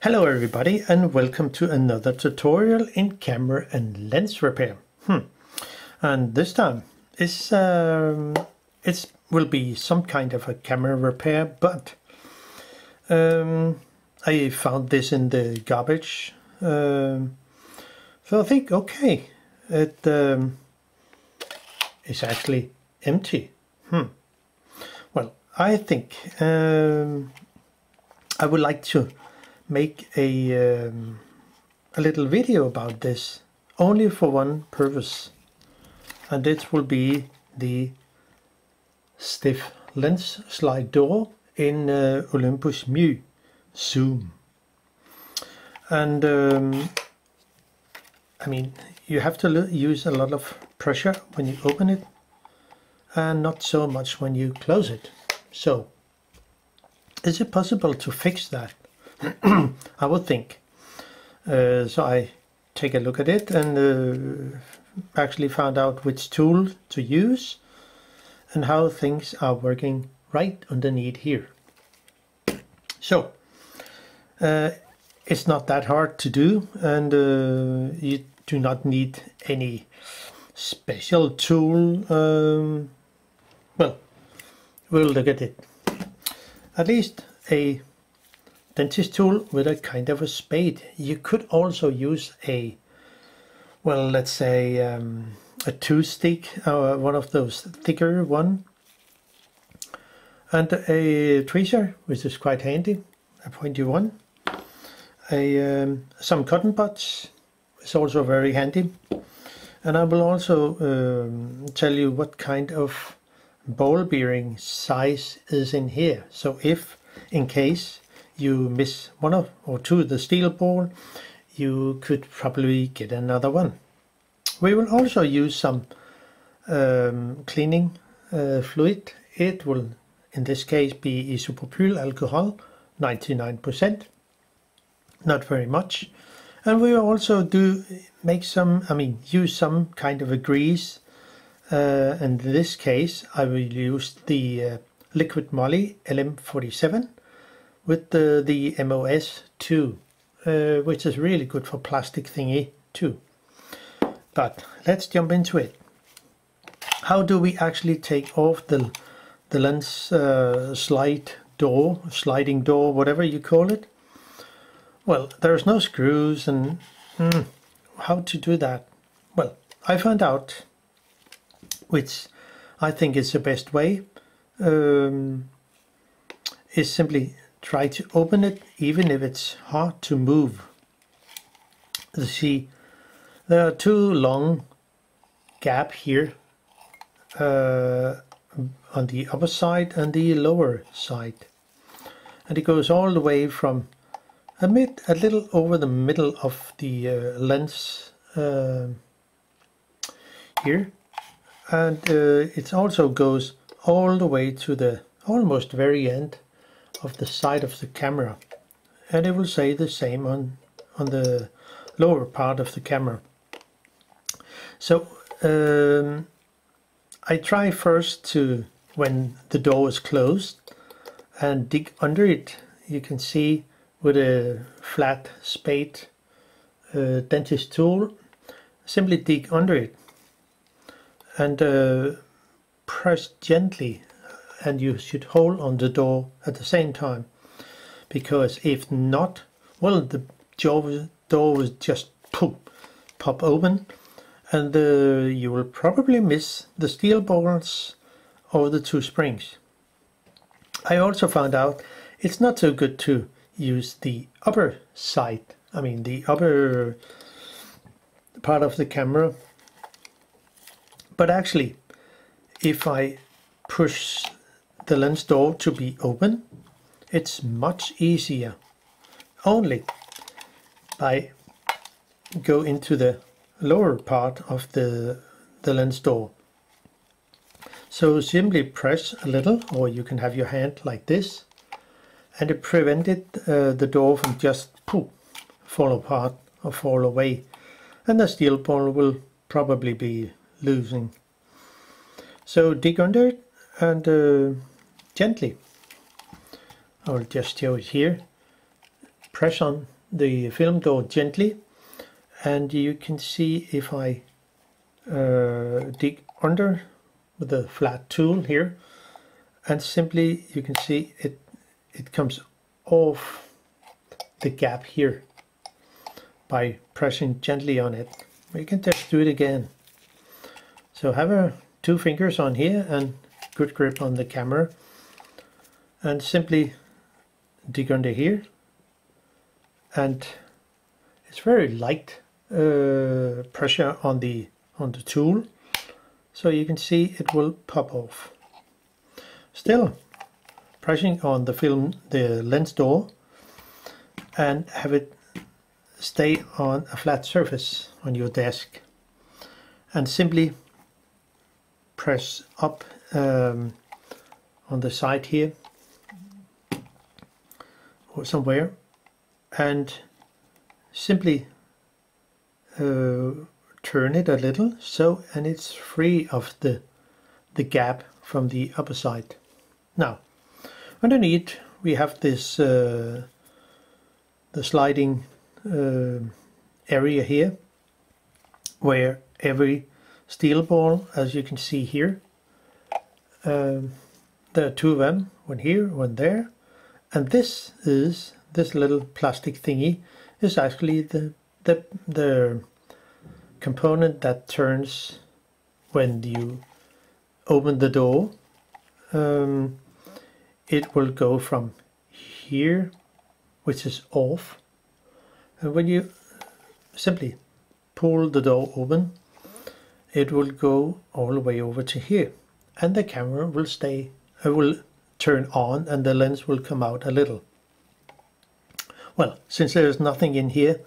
Hello everybody and welcome to another tutorial in camera and lens repair. And this time it will be some kind of a camera repair, but I found this in the garbage, so I think okay, it is actually empty. Well, I think I would like to make a little video about this, only for one purpose, and it will be the stiff lens slide door in Olympus Mju Zoom. And I mean, you have to use a lot of pressure when you open it and not so much when you close it. So is it possible to fix that? I would think. So I take a look at it and actually found out which tool to use and how things are working right underneath here. So it's not that hard to do, and you do not need any special tool. Well, we'll look at it. At least a dentist tool with a kind of a spade. You could also use a, well, let's say a toothstick, one of those thicker one, and a tweezer, which is quite handy, a pointy one. Some cotton buds is also very handy, and I will also tell you what kind of ball bearing size is in here. So if in case you miss one or two of the steel ball, you could probably get another one. We will also use some cleaning fluid. It will in this case be isopropylalcohol, 99%, not very much. And we will also use some kind of a grease. In this case I will use the Liqui-Moly LM47 with the MoS2, which is really good for plastic thingy too. But let's jump into it. How do we actually take off the lens sliding door, whatever you call it? Well, there's no screws, and how to do that? Well, I found out, which I think is the best way, is simply try to open it, even if it's hard to move. You see, there are two long gaps here on the upper side and the lower side, and it goes all the way from a little over the middle of the lens here, and it also goes all the way to the almost very end of the side of the camera, and it will say the same on the lower part of the camera. So I try first to, when the door is closed, and dig under it. You can see with a flat spade dentist tool, simply dig under it and press gently, and you should hold on the door at the same time, because if not, well, the door will just pop open, and you will probably miss the steel balls or the two springs. I also found out it's not so good to use the upper side, the upper part of the camera, but actually if I push the lens door to be open, it's much easier only by go into the lower part of the lens door. So simply press a little, or you can have your hand like this, and it prevented the door from just fall apart or fall away, and the steel ball will probably be losing. So dig under it and gently, I will just show it here, press on the film door gently, and you can see if I dig under with the flat tool here, and simply you can see it comes off the gap here by pressing gently on it. We can just do it again. So have two fingers on here and good grip on the camera, and simply dig under here, and it's very light pressure on the tool, so you can see it will pop off. Still pressing on the lens door, and have it stay on a flat surface on your desk, and simply press up on the side here or somewhere, and simply turn it a little, so, and it's free of the gap from the upper side. Now underneath we have this the sliding area here, where every steel ball, as you can see here, there are two of them, one here, one there, and this little plastic thingy is actually the component that turns when you open the door. It will go from here, which is off, and when you simply pull the door open, it will go all the way over to here, and the camera will will turn on, and the lens will come out a little. Well, since there's nothing in here,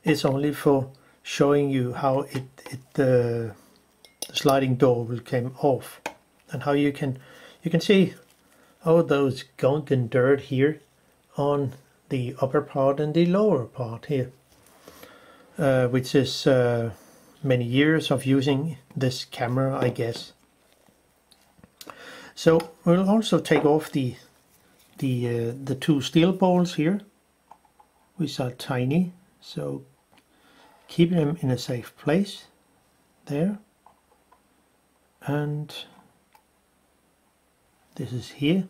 it's only for showing you how the sliding door will come off, and how you can see all those gunk and dirt here on the upper part and the lower part here, which is many years of using this camera, I guess. So we'll also take off the two steel balls here, which are tiny, so keep them in a safe place there. And this is here.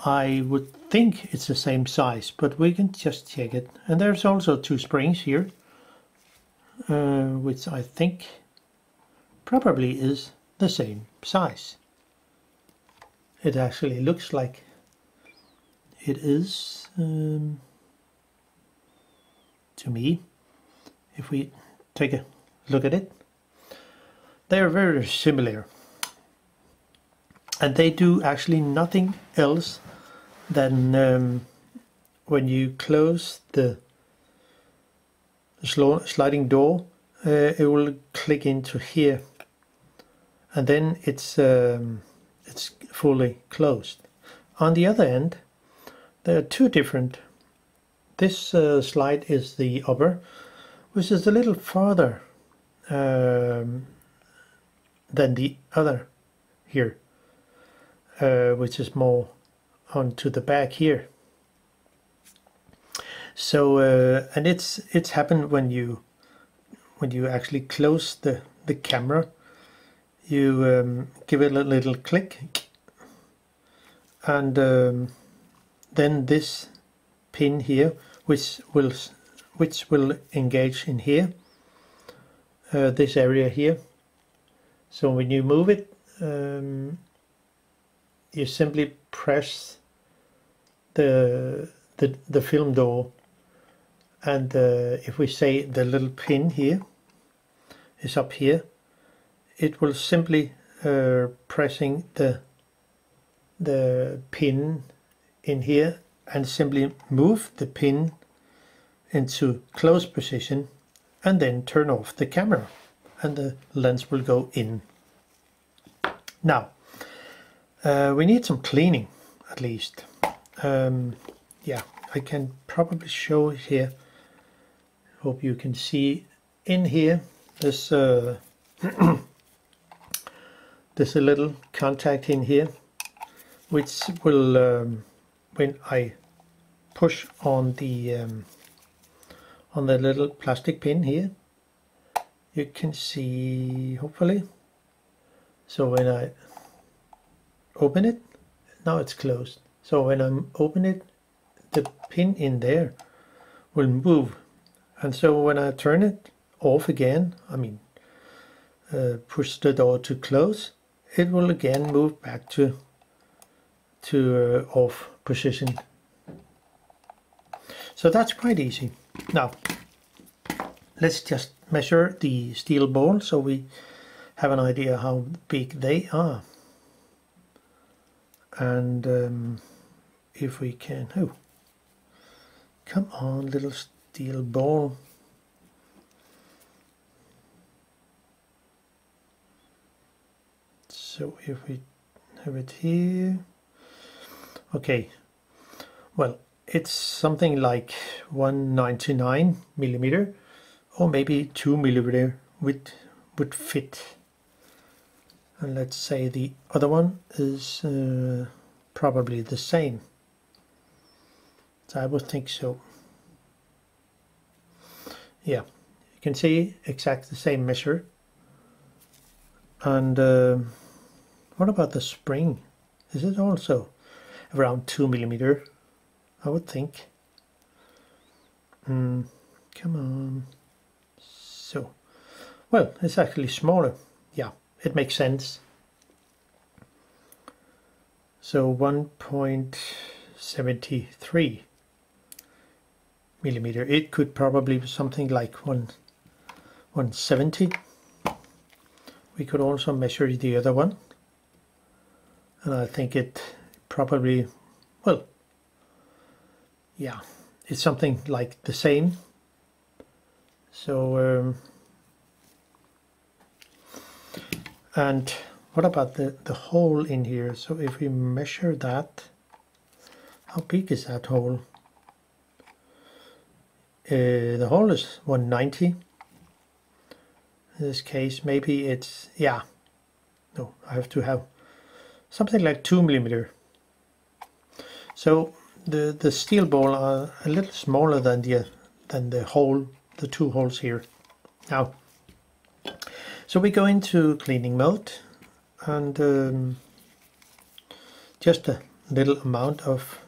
I would think it's the same size, but we can just check it. And there's also two springs here, which I think probably is the same size. It actually looks like it is to me. If we take a look at it, they are very similar, and they do actually nothing else than when you close the sliding door, it will click into here, and then it's fully closed. On the other end, there are two different. This slide is the upper, which is a little farther than the other here, which is more onto the back here. So and it's happened when you actually close the camera. You give it a little click, and then this pin here, which will engage in here, this area here. So when you move it, you simply press the film door, and if we say the little pin here is up here, it will simply pressing the pin in here, and simply move the pin into close position, and then turn off the camera, and the lens will go in. Now we need some cleaning, at least. Yeah, I can probably show it here. Hope you can see in here. There's there's a little contact in here, which will when I push on the little plastic pin here, you can see, hopefully. So when I open it, now it's closed. So when I open it, the pin in there will move. And so when I turn it off again, I mean push the door to close, it will again move back to off position. So that's quite easy. Now let's just measure the steel ball so we have an idea how big they are. And if we can, oh, come on, little steel ball. So if we have it here, okay, well, it's something like 199 millimeter, or maybe 2 millimeter would fit. And let's say the other one is probably the same. So I would think so. Yeah, you can see exactly the same measure. And what about the spring? Is it also around 2 millimeter? I would think. Come on. So, well, it's actually smaller. Yeah, it makes sense. So 1.73 millimeter. It could probably be something like 170. We could also measure the other one, and I think it probably, well, yeah, it's something like the same. So and what about the hole in here? So if we measure that, how big is that hole? The hole is 190. In this case, maybe it's, yeah, no, I have to have something like 2 millimeter. So the steel ball are a little smaller than the hole, the two holes here. Now, so we go into cleaning mode, and just a little amount of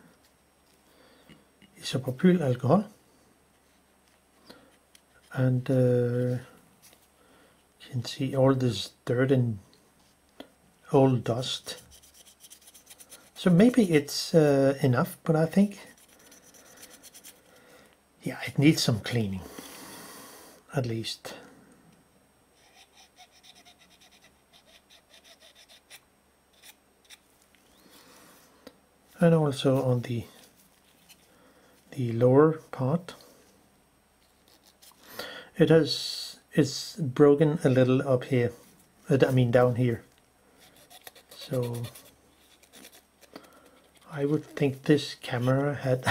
isopropylalcohol, and you can see all this dirt and old dust. So maybe it's enough, but I think, yeah, it needs some cleaning, at least. And also on the lower part, it's broken a little up here. I mean down here. So I would think this camera had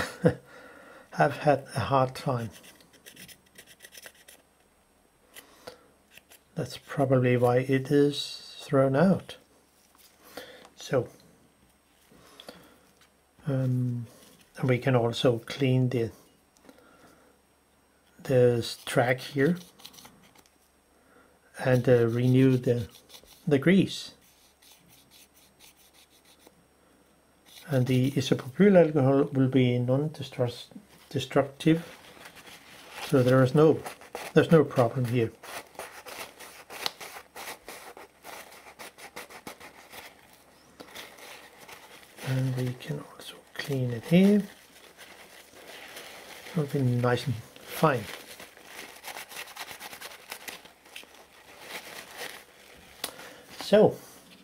have had a hard time. That's probably why it is thrown out. So and we can also clean the track here and renew the grease. And the isopropylalcohol will be non-destructive, so there's no problem here. And we can also clean it here. It'll be nice and fine. So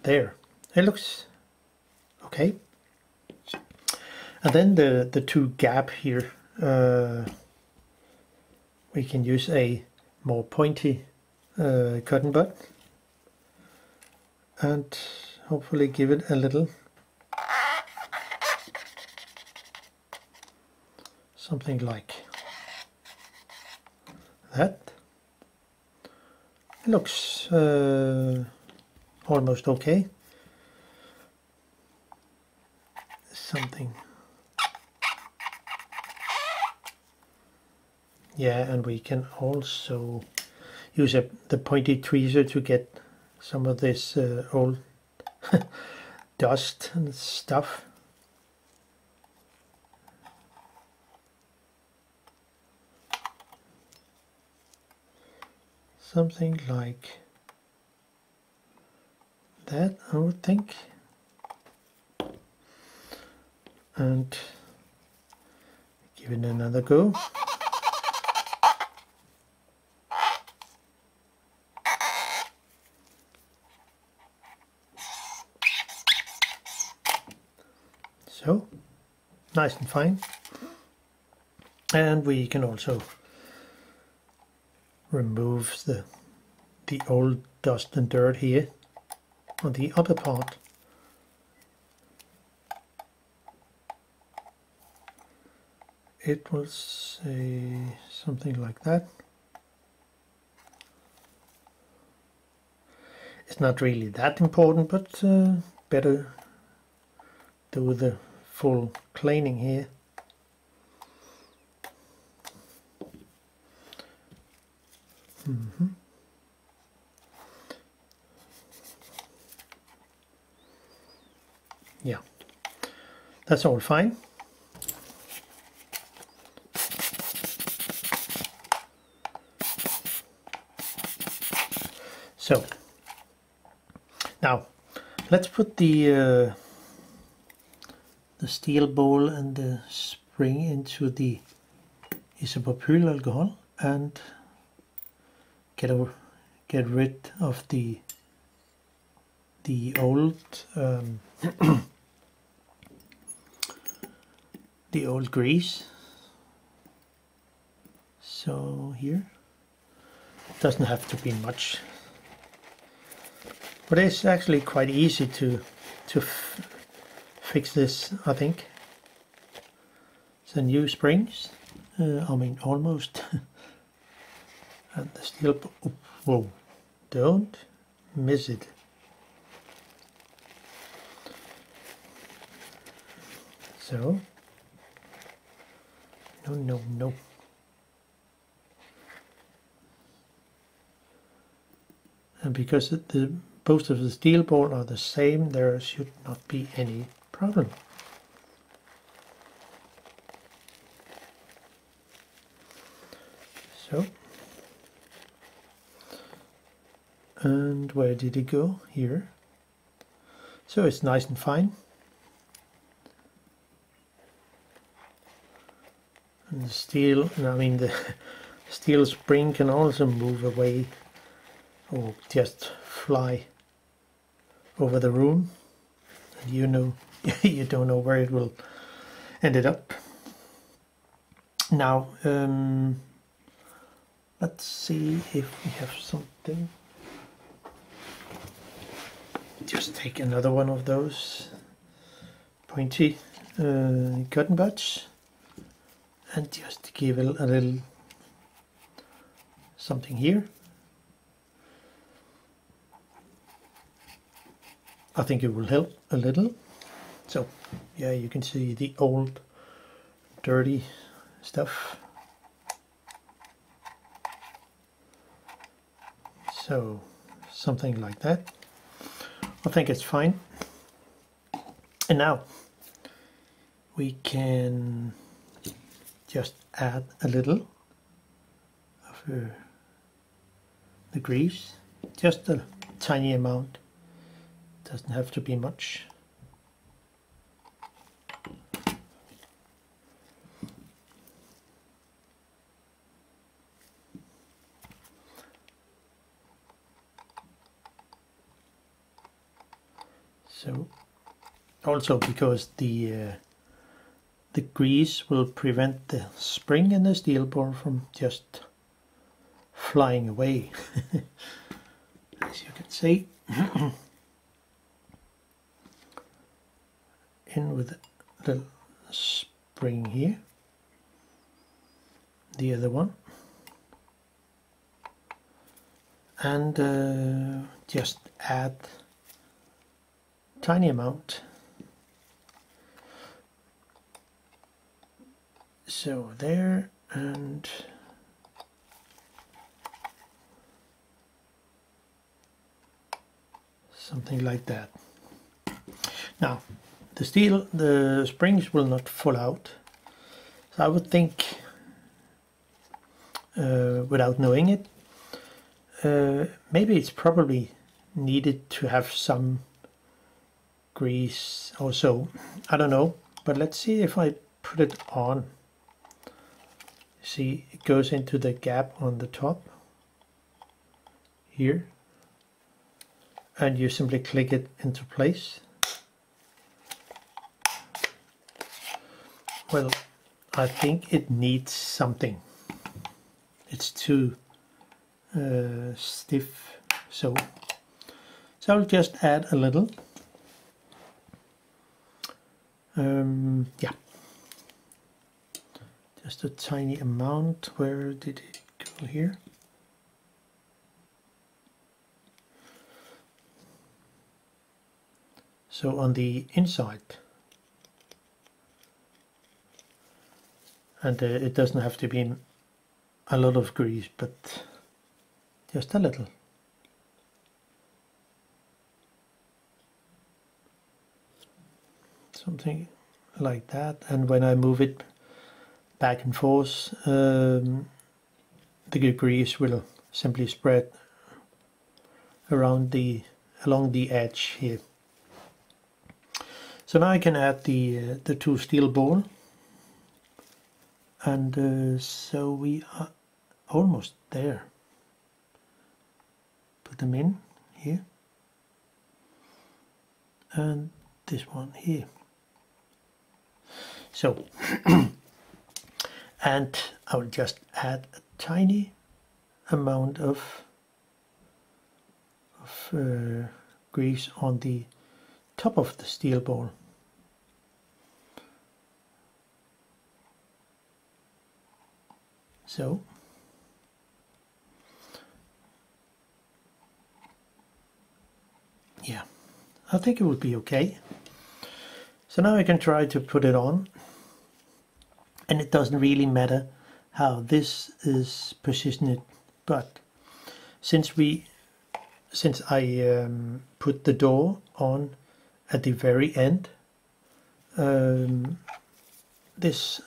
there, it looks okay. And then the two gap here, we can use a more pointy cotton bud and hopefully give it a little something like that. It looks almost okay. Something Yeah, and we can also use the pointy tweezer to get some of this old dust and stuff. Something like that, I would think. And give it another go. So, nice and fine. And we can also remove the old dust and dirt here on the upper part. It will say something like that. It's not really that important, but better do the full cleaning here. Yeah, that's all fine. So now let's put the steel bowl and the spring into the isopropylalcohol and get rid of the old the old grease. So here doesn't have to be much, but it's actually quite easy to fix this, I think. The new springs, I mean almost, and the steel. Oh, whoa! Don't miss it. So no. And because both of the steel ball are the same, there should not be any problem. So, and where did it go? Here. So it's nice and fine. And the steel, I mean the steel spring can also move away or just fly over the room, and you know you don't know where it will end it up. Now let's see if we have something. Just take another one of those pointy cotton buds and just give it a little something here. I think it will help a little. So yeah, you can see the old dirty stuff. So something like that. I think it's fine. And now we can just add a little of the grease, just a tiny amount. Doesn't have to be much. So also because the grease will prevent the spring in the steel ball from just flying away, as you can see. In with the spring here, the other one, and just add tiny amount. So there, and something like that. Now the springs will not fall out, so I would think, without knowing it, maybe it's probably needed to have some grease or so. I don't know, but let's see if I put it on. See, it goes into the gap on the top here, and you simply click it into place. Well, I think it needs something. It's too stiff, so I'll just add a little. Yeah, just a tiny amount. Where did it go here? So on the inside, and it doesn't have to be a lot of grease, but just a little. Something like that, and when I move it back and forth, the grease will simply spread around along the edge here. So now I can add the two steel balls, and so we are almost there. Put them in here, and this one here. So, and I will just add a tiny amount of grease on the top of the steel ball. So, yeah, I think it would be okay. So now I can try to put it on, and it doesn't really matter how this is positioned, but since I put the door on at the very end, this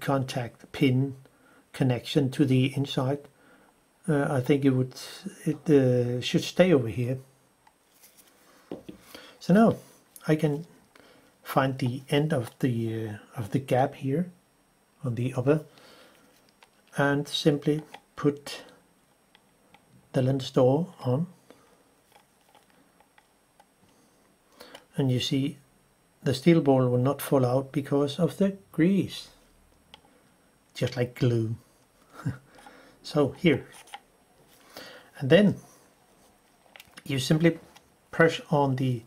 contact pin connection to the inside, I think it should stay over here. So now I can find the end of the gap here on the upper, and simply put the lens door on, and you see the steel ball will not fall out because of the grease, just like glue. So here, and then you simply press on the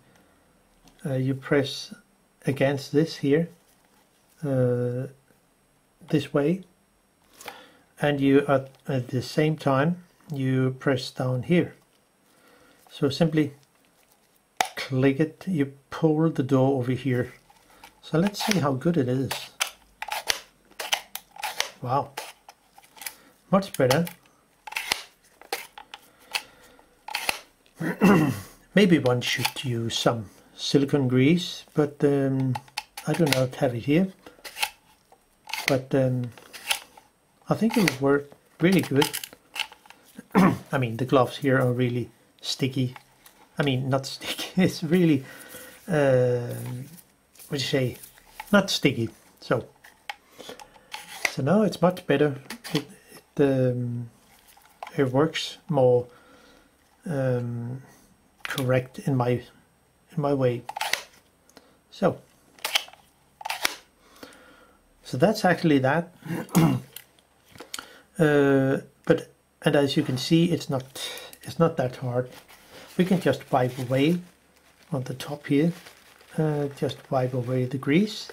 you press against this here, this way, and you at the same time you press down here. So simply click it, you pull the door over here. So let's see how good it is. Wow, much better. Maybe one should use some silicone grease, but I do not have it here. But I think it would work really good. I mean, the gloves here are really sticky. I mean, not sticky. It's really, what do you say? Not sticky. So now it's much better. It works more correct in my way. So that's actually that. And as you can see, it's not that hard. We can just wipe away on the top here. Just wipe away the grease.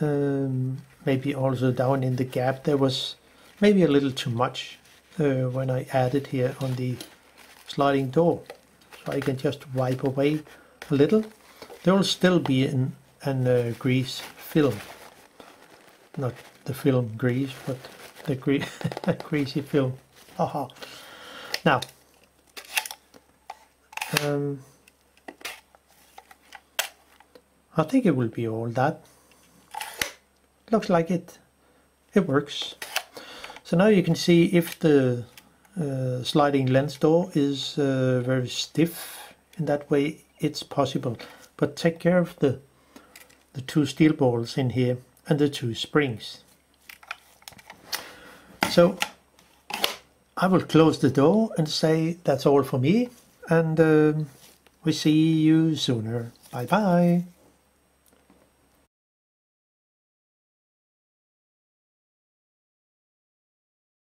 Maybe also down in the gap there was maybe a little too much when I added here on the sliding door. So I can just wipe away a little. There will still be an grease film. Not the film grease, but the greasy film. Aha. Now, I think it will be all that. Looks like it works. So now you can see if the sliding lens door is very stiff. In that way it's possible, but take care of the two steel balls in here and the two springs. So I will close the door and say that's all for me, and we see you sooner. Bye bye.